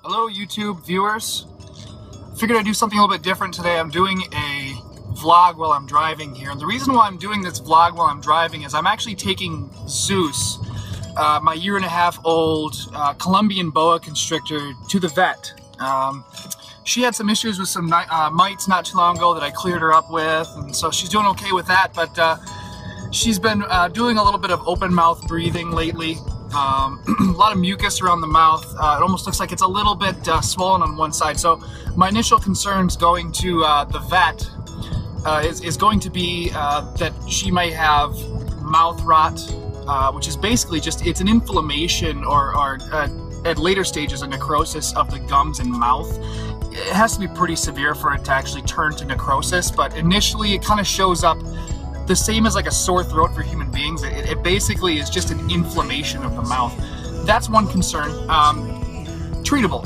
Hello YouTube viewers. Figured I'd do something a little bit different today. I'm doing a vlog while I'm driving here, and the reason why I'm doing this vlog while I'm driving is I'm actually taking Zeus, my 1.5-year-old Colombian boa constrictor, to the vet. She had some issues with some mites not too long ago that I cleared her up with, and so she's doing okay with that, but she's been doing a little bit of open mouth breathing lately. A lot of mucus around the mouth. It almost looks like it's a little bit swollen on one side. So my initial concerns going to the vet is going to be that she may have mouth rot, which is basically just, it's an inflammation or at later stages a necrosis of the gums and mouth. It has to be pretty severe for it to actually turn to necrosis, but initially it kind of shows up the same as like a sore throat for human beings. It basically is just an inflammation of the mouth. That's one concern. Treatable.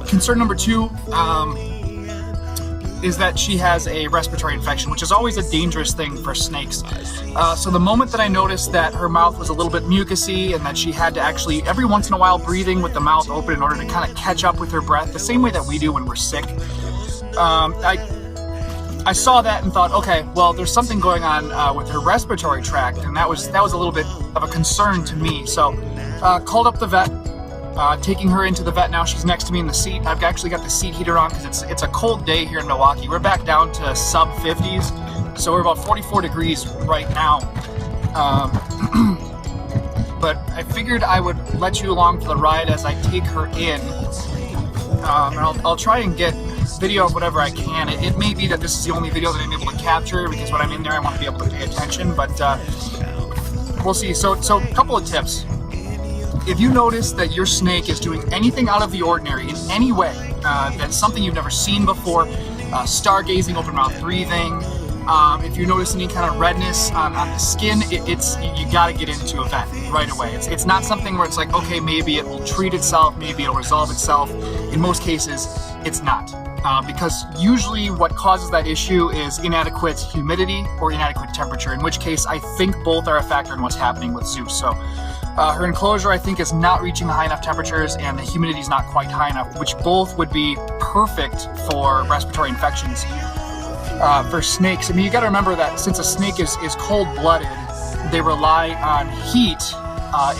Concern number two is that she has a respiratory infection, which is always a dangerous thing for snakes. So the moment that I noticed that her mouth was a little bit mucousy and that she had to actually, every once in a while, breathing with the mouth open in order to kind of catch up with her breath, the same way that we do when we're sick, I saw that and thought, okay, well, there's something going on with her respiratory tract, and that was a little bit of a concern to me. So called up the vet, taking her into the vet now. She's next to me in the seat. I've actually got the seat heater on because it's a cold day here in Milwaukee. We're back down to sub 50s, so we're about 44 degrees right now. But I figured I would let you along for the ride as I take her in, and I'll try and get video of whatever I can. It may be that this is the only video that I'm able to capture because when I'm in there I want to be able to pay attention, but we'll see. So a couple of tips. If you notice that your snake is doing anything out of the ordinary in any way, that's something you've never seen before, stargazing, open mouth breathing, if you notice any kind of redness on the skin, you got to get into a vet right away. It's not something where it's like, okay, maybe it will treat itself, maybe it'll resolve itself. In most cases, it's not. Because usually what causes that issue is inadequate humidity or inadequate temperature, in which case I think both are a factor in what's happening with Zeus. So her enclosure, I think, is not reaching high enough temperatures, and the humidity is not quite high enough, which both would be perfect for respiratory infections. For snakes, I mean, you got to remember that since a snake is cold-blooded, they rely on heat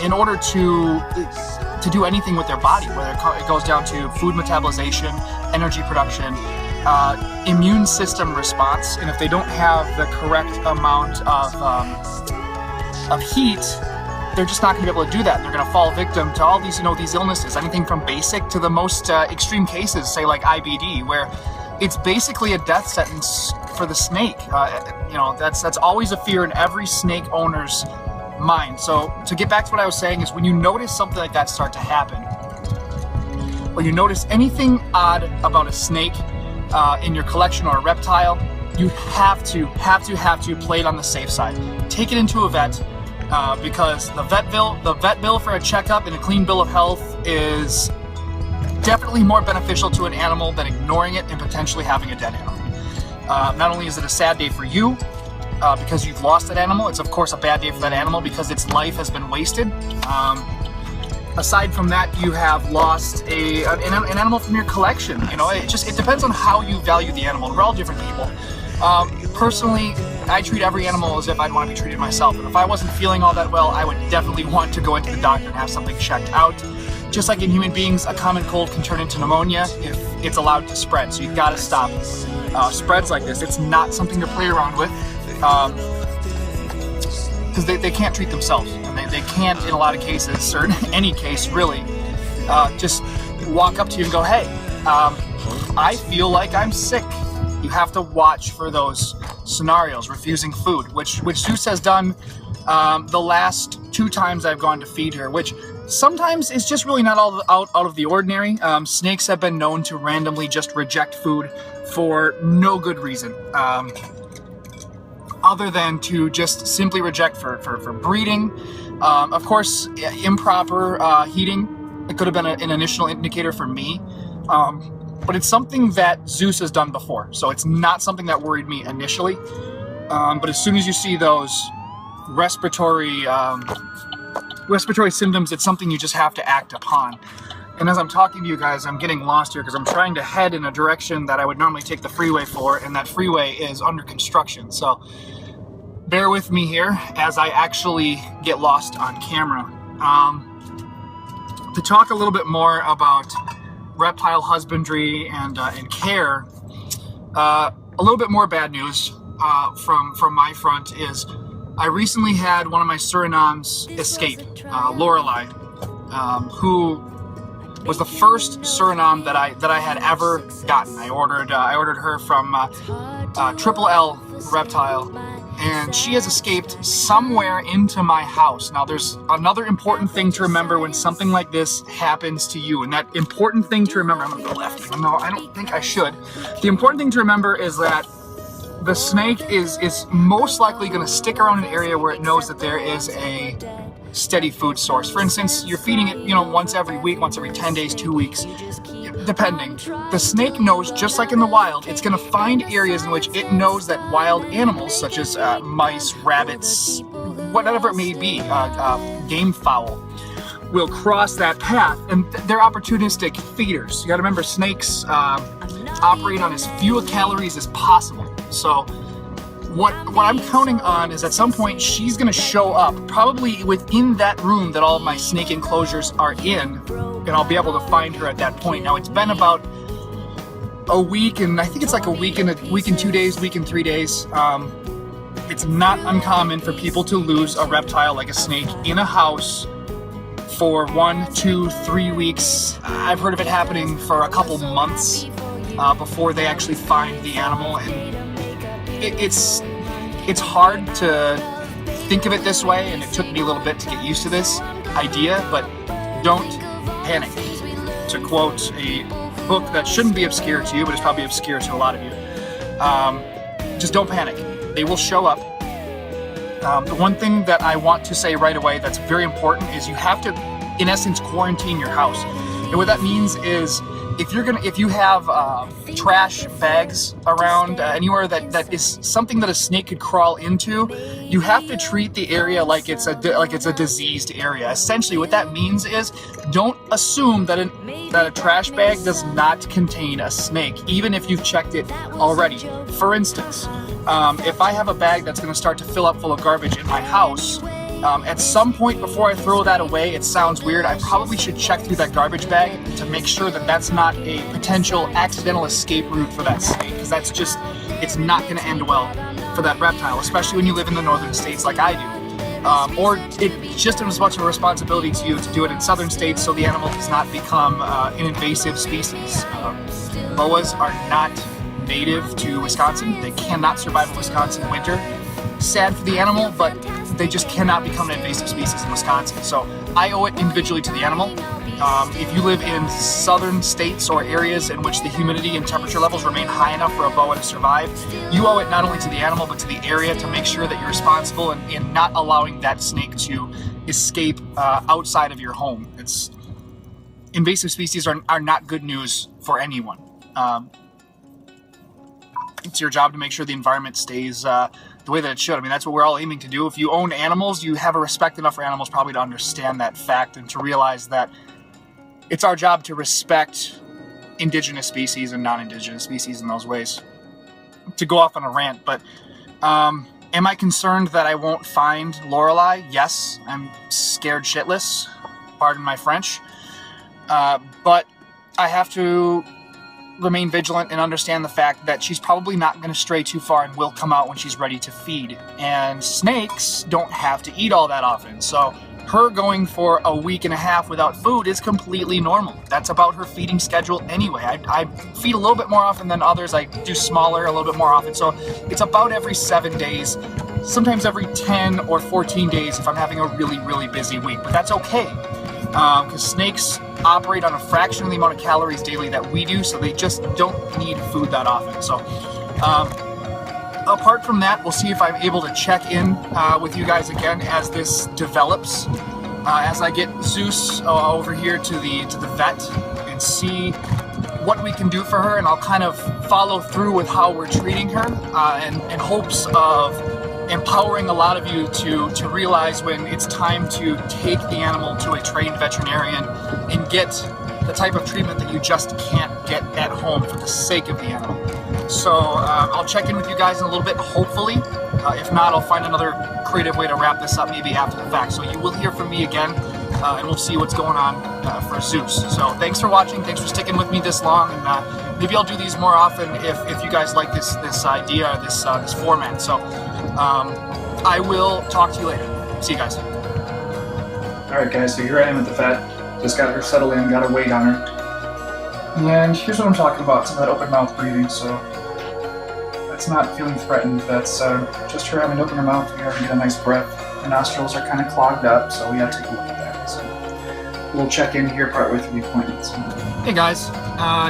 in order to do anything with their body, whether it goes down to food metabolization, energy production, immune system response, and if they don't have the correct amount of heat, they're just not going to be able to do that. They're going to fall victim to all these, these illnesses, anything from basic to the most extreme cases, say like IBD, where it's basically a death sentence for the snake. That's always a fear in every snake owner's mind. So to get back to what I was saying is, when you notice something like that start to happen, when you notice anything odd about a snake in your collection or a reptile, you have to play it on the safe side. Take it into a vet because the vet bill for a checkup and a clean bill of health is definitely more beneficial to an animal than ignoring it and potentially having a dead animal. Not only is it a sad day for you, because you've lost that animal, it's of course a bad day for that animal because its life has been wasted. Aside from that, you have lost an animal from your collection. It depends on how you value the animal. We're all different people. Personally, I treat every animal as if I'd want to be treated myself. And if I wasn't feeling all that well, I would definitely want to go into the doctor and have something checked out. Just like in human beings, a common cold can turn into pneumonia if it's allowed to spread. So you've got to stop spreads like this. It's not something to play around with. Because they can't treat themselves, and they can't, in a lot of cases, or in any case really, just walk up to you and go, hey, I feel like I'm sick. You have to watch for those scenarios, refusing food, which Zeus has done the last 2 times I've gone to feed her, which sometimes is just really not out of the ordinary. Snakes have been known to randomly just reject food for no good reason. Other than to just simply reject for breeding. Of course, improper heating, it could have been an initial indicator for me, but it's something that Zeus has done before, so it's not something that worried me initially. But as soon as you see those respiratory symptoms, it's something you just have to act upon. And as I'm talking to you guys, I'm getting lost here because I'm trying to head in a direction that I would normally take the freeway for, and that freeway is under construction. So bear with me here as I actually get lost on camera. To talk a little bit more about reptile husbandry and care, a little bit more bad news from my front is I recently had one of my Surinames escape, Lorelei, who was the first Suriname that I had ever gotten. I ordered her from Triple L Reptile, and she has escaped somewhere into my house. Now, there's another important thing to remember when something like this happens to you, and that important thing to remember, I'm gonna go left, even though I don't think I should. The important thing to remember is that the snake is most likely gonna stick around an area where it knows that there is a steady food source. For instance, you're feeding it, once every week, once every 10 days, 2 weeks, depending. The snake knows, just like in the wild, it's going to find areas in which it knows that wild animals, such as mice, rabbits, whatever it may be, game fowl, will cross that path, and they're opportunistic feeders. You got to remember, snakes operate on as few calories as possible. So what I'm counting on is at some point she's going to show up, probably within that room that all of my snake enclosures are in, and I'll be able to find her at that point. Now, it's been about a week, and I think it's like a week and 2 days, week and 3 days. It's not uncommon for people to lose a reptile like a snake in a house for 1, 2, 3 weeks. I've heard of it happening for a couple months before they actually find the animal, and it's hard to think of it this way, and it took me a little bit to get used to this idea, but don't panic. To quote a book that shouldn't be obscure to you, but it's probably obscure to a lot of you, just don't panic. They will show up. The one thing that I want to say right away that's very important is you have to, in essence, quarantine your house. And what that means is if you have trash bags around anywhere that is something that a snake could crawl into, you have to treat the area like it's a diseased area. Essentially, what that means is don't assume that a trash bag does not contain a snake, even if you've checked it already. For instance, if I have a bag that's going to start to fill up full of garbage in my house, at some point before I throw that away, it sounds weird, I probably should check through that garbage bag to make sure that that's not a potential accidental escape route for that snake, because that's just, it's not going to end well for that reptile, especially when you live in the northern states like I do. Or it's just as much of a responsibility to you to do it in southern states so the animal does not become an invasive species. Boas are not native to Wisconsin. They cannot survive a Wisconsin winter. Sad for the animal, but they just cannot become an invasive species in Wisconsin. So I owe it individually to the animal. If you live in southern states or areas in which the humidity and temperature levels remain high enough for a boa to survive, you owe it not only to the animal but to the area to make sure that you're responsible in not allowing that snake to escape outside of your home. Invasive species are not good news for anyone. It's your job to make sure the environment stays the way that it should. I mean, that's what we're all aiming to do. If you own animals, you have a respect enough for animals probably to understand that fact and to realize that it's our job to respect indigenous species and non-indigenous species in those ways. To go off on a rant, but am I concerned that I won't find Lorelei? Yes, I'm scared shitless. Pardon my French. But I have to remain vigilant and understand the fact that she's probably not going to stray too far and will come out when she's ready to feed. And snakes don't have to eat all that often, so her going for a week and a half without food is completely normal. That's about her feeding schedule anyway. I feed a little bit more often than others. I do smaller a little bit more often, so it's about every 7 days, sometimes every 10 or 14 days if I'm having a really, really busy week. But that's okay, because snakes operate on a fraction of the amount of calories daily that we do, so they just don't need food that often. So apart from that, we'll see if I'm able to check in with you guys again as this develops, as I get Zeus over here to the vet and see what we can do for her, and I'll kind of follow through with how we're treating her in hopes of empowering a lot of you to realize when it's time to take the animal to a trained veterinarian and get the type of treatment that you just can't get at home for the sake of the animal. So I'll check in with you guys in a little bit, hopefully. If not, I'll find another creative way to wrap this up maybe after the fact. So you will hear from me again, and we'll see what's going on for Zeus. So thanks for watching, thanks for sticking with me this long, and maybe I'll do these more often if you guys like this idea, this format. So I will talk to you later. See you guys. Alright guys, so here I am at the vet. Just got her settled in, got a weight on her. And here's what I'm talking about, some of that open mouth breathing. So that's not feeling threatened, that's just her having to open her mouth here and get a nice breath. Her nostrils are kind of clogged up, so we gotta take a look at that. So we'll check in here partway through the appointment. So. Hey guys,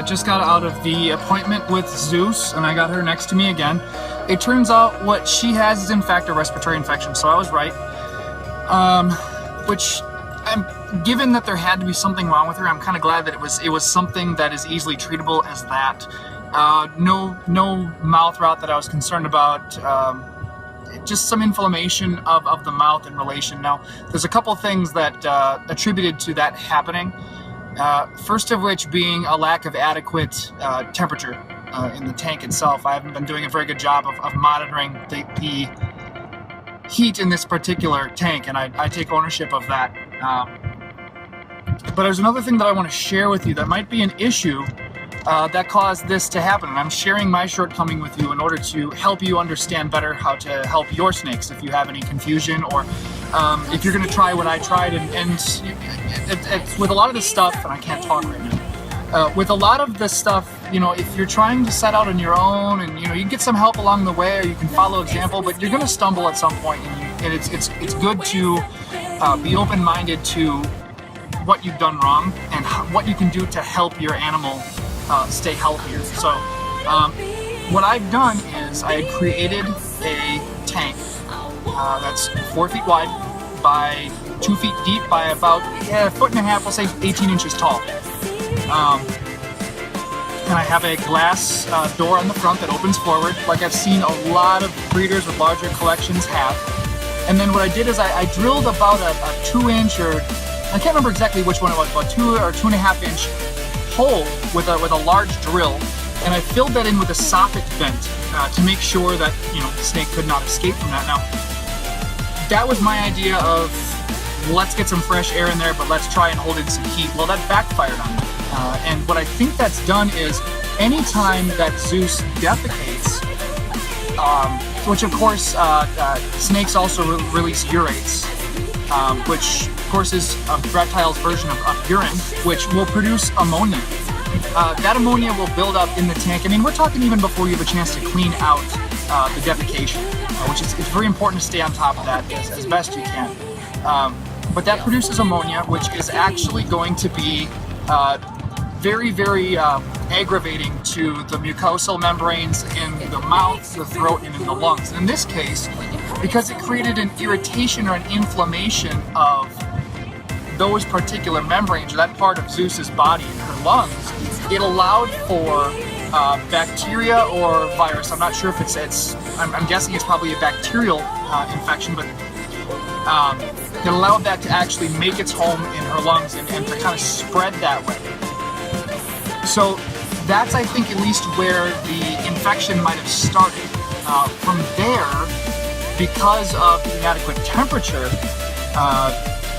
just got out of the appointment with Zeus, and I got her next to me again. It turns out what she has is in fact a respiratory infection, so I was right. Which, given that there had to be something wrong with her, I'm kind of glad that it was something that is easily treatable as that. No mouth route that I was concerned about. Just some inflammation of the mouth in relation. Now, there's a couple things that attributed to that happening. First of which being a lack of adequate temperature in the tank itself. I haven't been doing a very good job of monitoring the heat in this particular tank, and I take ownership of that. But there's another thing that I want to share with you that might be an issue that caused this to happen, and I'm sharing my shortcoming with you in order to help you understand better how to help your snakes if you have any confusion, or if you're going to try what I tried. And it's with a lot of this stuff, and I can't talk right now, with a lot of this stuff, if you're trying to set out on your own, and you can get some help along the way, or you can follow example, but you're going to stumble at some point, and it's good to be open-minded to what you've done wrong and what you can do to help your animal stay healthier. So what I've done is I had created a tank that's 4 feet wide by 2 feet deep by about a foot and a half, we'll say 18 inches tall. And I have a glass door on the front that opens forward, like I've seen a lot of breeders with larger collections have. And then what I did is I drilled about a 2-inch, or I can't remember exactly which one it was, about 2 or 2.5 inch hole with a large drill, and I filled that in with a soffit vent to make sure that the snake could not escape from that. Now, that was my idea of let's get some fresh air in there, but let's try and hold in some heat. Well, that backfired on me. And what I think that's done is anytime that Zeus defecates, which of course snakes also release urates, which of course is a reptile's version of urine, which will produce ammonia. That ammonia will build up in the tank. I mean, we're talking even before you have a chance to clean out the defecation, which is it's very important to stay on top of that as best you can. But that produces ammonia, which is actually going to be very, very aggravating to the mucosal membranes in the mouth, the throat, and in the lungs. And in this case, because it created an irritation or an inflammation of those particular membranes, or that part of Zeus's body in her lungs, it allowed for bacteria or virus. I'm not sure if I'm guessing it's probably a bacterial infection, but it allowed that to actually make its home in her lungs and to kind of spread that way. So that's, I think, at least where the infection might have started. From there, because of the inadequate temperature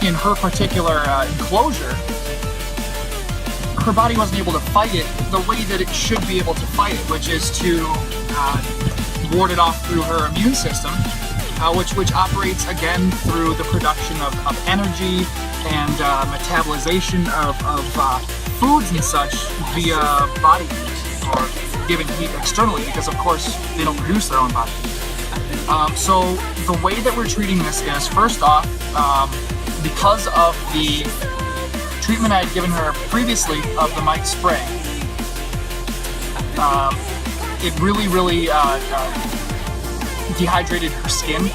in her particular enclosure, her body wasn't able to fight it the way that it should be able to fight it, which is to ward it off through her immune system, which operates again through the production of energy and metabolization of foods and such via body heat, or giving heat externally, because of course they don't produce their own body heat. So the way that we're treating this is, first off, because of the treatment I had given her previously of the mite spray, it really dehydrated her skin.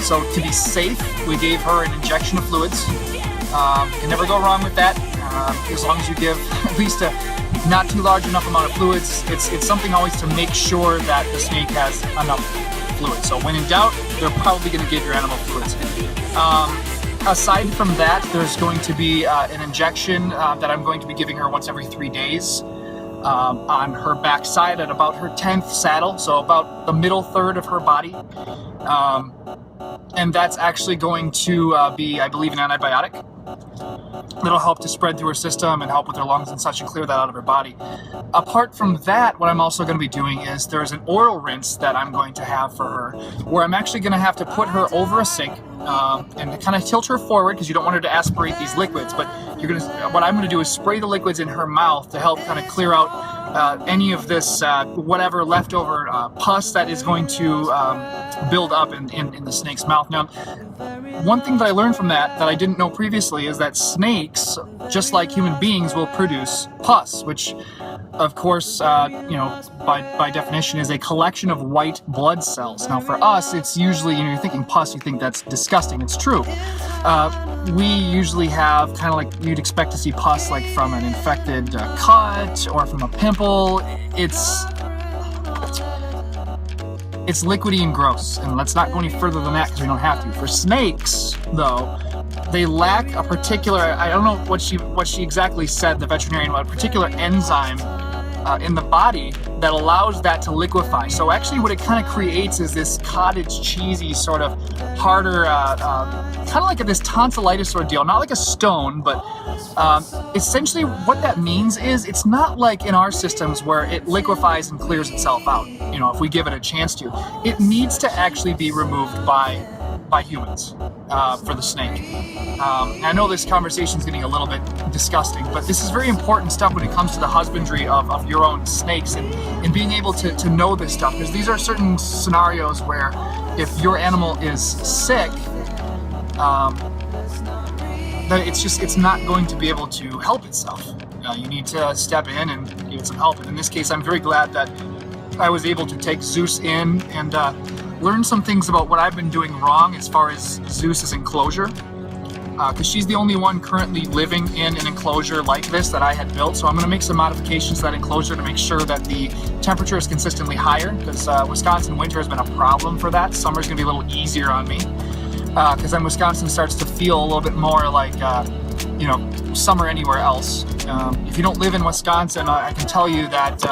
So to be safe, we gave her an injection of fluids. Can never go wrong with that, as long as you give at least a not too large enough amount of fluids. It's something always to make sure that the snake has enough fluid. So when in doubt, they're probably going to give your animal fluids. Aside from that, there's going to be an injection that I'm going to be giving her once every 3 days on her backside at about her 10th saddle, so about the middle third of her body. And that's actually going to be, I believe, an antibiotic that'll help to spread through her system and help with her lungs and such and clear that out of her body. Apart from that, what I'm also going to be doing is there's an oral rinse that I'm going to have for her, where I'm actually going to have to put her over a sink and kind of tilt her forward because you don't want her to aspirate these liquids. But what I'm going to do is spray the liquids in her mouth to help kind of clear out any of this whatever leftover pus that is going to build up in the snake's mouth. Now, one thing that I learned from that I didn't know previously is that snakes, just like human beings, will produce pus, which, of course, by definition is a collection of white blood cells. Now, for us, it's usually, you're thinking pus, you think that's disgusting. It's true. We usually have kind of like you'd expect to see pus like from an infected cut or from a pimple. It's liquidy and gross, and let's not go any further than that because we don't have to. For snakes, though, they lack a particular, I don't know what she exactly said, the veterinarian, but a particular enzyme in the body that allows that to liquefy. So actually what it kind of creates is this cottage cheesy sort of harder, kind of like this tonsillitis sort of deal. Not like a stone, but essentially what that means is it's not like in our systems where it liquefies and clears itself out, if we give it a chance to. It needs to actually be removed by humans for the snake. I know this conversation is getting a little bit disgusting, but this is very important stuff when it comes to the husbandry of your own snakes and being able to know this stuff, because these are certain scenarios where if your animal is sick, that it's not going to be able to help itself. You need to step in and give it some help. And in this case, I'm very glad that I was able to take Zeus in and learn some things about what I've been doing wrong as far as Zeus's enclosure, because she's the only one currently living in an enclosure like this that I had built. So I'm going to make some modifications to that enclosure to make sure that the temperature is consistently higher, because Wisconsin winter has been a problem for that. Summer's going to be a little easier on me, because then Wisconsin starts to feel a little bit more like summer anywhere else. If you don't live in Wisconsin, I can tell you that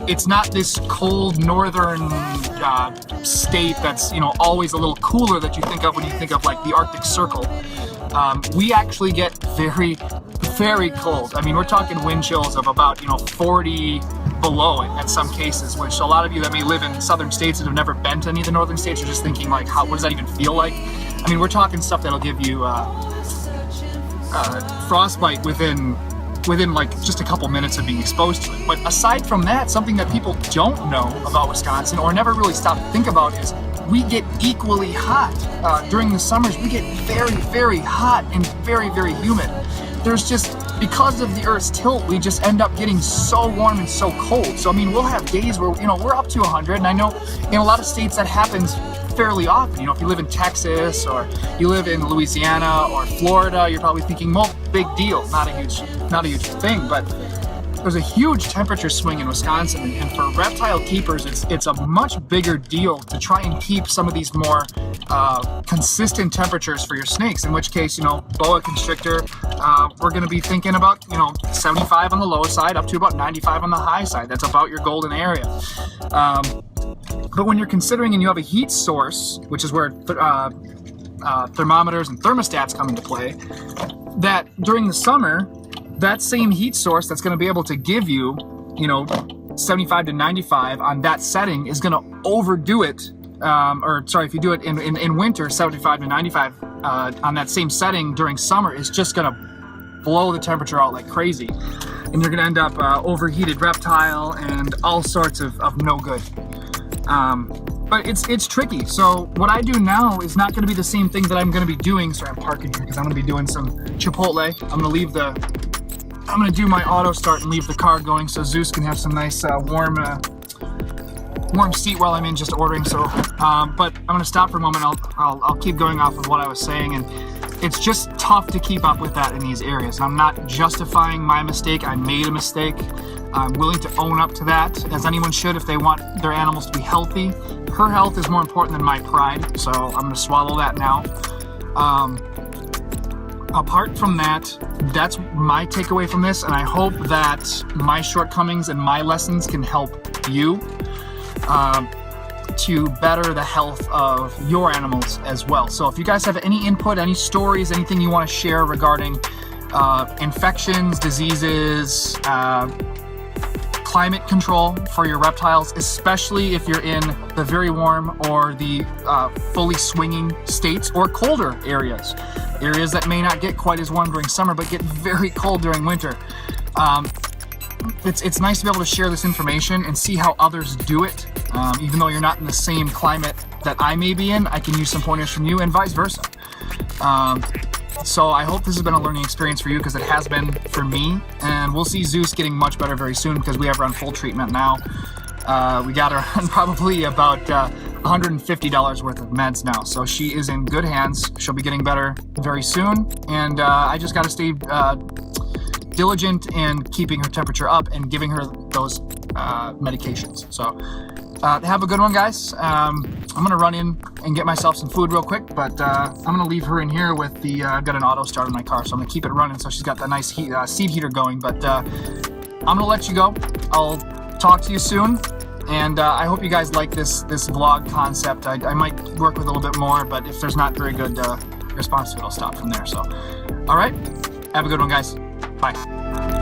it's not this cold northern state that's always a little cooler that you think of when you think of like the Arctic Circle. We actually get very, very cold. I mean, we're talking wind chills of about 40 below it at some cases, which a lot of you that may live in southern states and have never been to any of the northern states are just thinking like, what does that even feel like? I mean, we're talking stuff that'll give you frostbite within like just a couple minutes of being exposed to it. But aside from that, something that people don't know about Wisconsin or never really stop to think about is we get equally hot. During the summers, we get very, very hot and very, very humid. There's just, because of the Earth's tilt, we just end up getting so warm and so cold. So, I mean, we'll have days where, we're up to 100, and I know in a lot of states that happens fairly often. If you live in Texas or you live in Louisiana or Florida, you're probably thinking, well, big deal, not a huge thing. But there's a huge temperature swing in Wisconsin, and for reptile keepers, it's a much bigger deal to try and keep some of these more consistent temperatures for your snakes. In which case, boa constrictor, we're going to be thinking about 75 on the low side up to about 95 on the high side. That's about your golden area. But when you're considering and you have a heat source, which is where thermometers and thermostats come into play, that during the summer, that same heat source that's going to be able to give you, 75 to 95 on that setting is going to overdo it. If you do it in winter, 75 to 95 on that same setting during summer is just going to blow the temperature out like crazy. And you're going to end up overheated reptile and all sorts of no good. But it's tricky. So what I do now is not going to be the same thing that I'm going to be doing. Sorry, I'm parking here because I'm going to be doing some Chipotle. I'm going to do my auto start and leave the car going so Zeus can have some nice warm seat while I'm in just ordering. So, but I'm going to stop for a moment. I'll keep going off of what I was saying, and it's just tough to keep up with that in these areas. I'm not justifying my mistake. I made a mistake. I'm willing to own up to that, as anyone should if they want their animals to be healthy. Her health is more important than my pride, so I'm going to swallow that now. apart from that, that's my takeaway from this, and I hope that my shortcomings and my lessons can help you to better the health of your animals as well. So if you guys have any input, any stories, anything you want to share regarding infections, diseases, climate control for your reptiles, especially if you're in the very warm or the fully swinging states or colder areas that may not get quite as warm during summer but get very cold during winter. It's nice to be able to share this information and see how others do it. Even though you're not in the same climate that I may be in, I can use some pointers from you and vice versa. So I hope this has been a learning experience for you, because it has been for me. And we'll see Zeus getting much better very soon, because we have her on full treatment now. We got her on probably about $150 worth of meds now. So she is in good hands. She'll be getting better very soon. And I just got to stay diligent in keeping her temperature up and giving her those medications. So have a good one, guys. I'm gonna run in and get myself some food real quick, but I'm gonna leave her in here with the I've got an auto start in my car, so I'm gonna keep it running so she's got that nice seed heater going. But I'm gonna let you go. I'll talk to you soon, and I hope you guys like this vlog concept. I might work with a little bit more, but if there's not very good response to it, I'll stop from there. So all right, have a good one, guys. Bye.